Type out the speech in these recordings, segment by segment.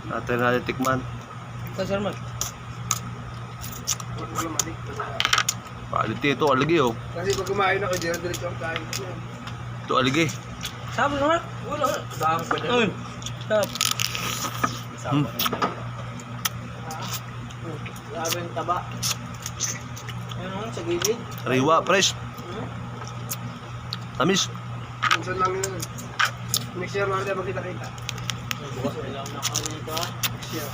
Natin natin tikman. Sir man. Quality ito, aligi oh. Kasi pag kumain ako, diretso ang kain ko. Ito aligi. Sabi naman. Wala. Dami pa dyan. Uy. Stop. Grabe yung taba. Ayun sa gilid. Sariwa, fresh. Tamis. Minsan lang yun. Next year, mga magkita-kita. Bukas na lang na kami nito ha. Next year.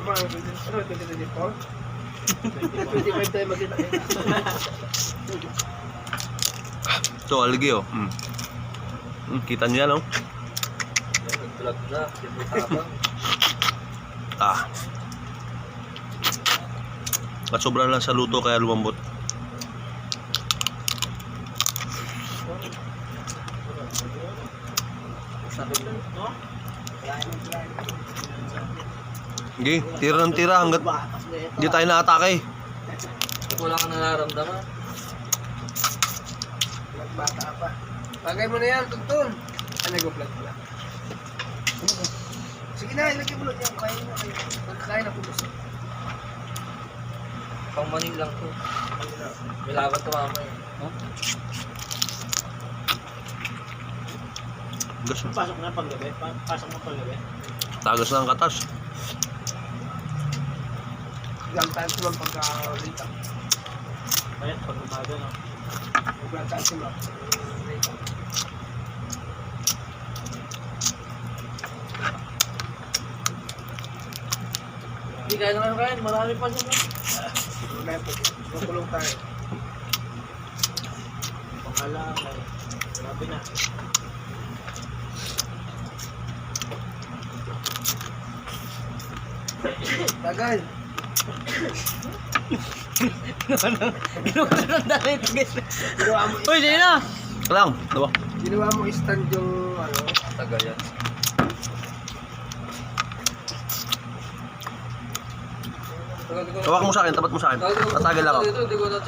Ano, 2024? 25 tayo magkita-kita. Ito aligi oh. Kita niyo yan oh. Ah. At sobra lang sa luto kaya lumambot. Sige, tira ng tira hanggat hindi tayo na-atake. Wala ka nararamdaman. Bata pa. Bagay mo na yan, tuntun. Ano nag-vlog pala? Sige na, ilagay mo lang yan. Kain na kayo. Magkakain na po gusto. Pang maning lang to. May laban to mamaya. Gas na. Pasok na paggabi. Pasok na paggabi. Tagas na ang katas. Gagtaan ko lang pagka-rita. Ayun, pag umaga no. Gagtaan ko lang. Hindi kaya naman kain. Marami pa dyan. Wala po. Makulong tayo. Pangalang. Grabe na. Tagal. Inuulan na rin. Ginawa mo, Uy, sige na. Lang, diba? ginawa mo stand yung ano. Tagal yan. Hawak mo sa akin, tapat mo sa akin. Tatagal lang ako. Hindi ko na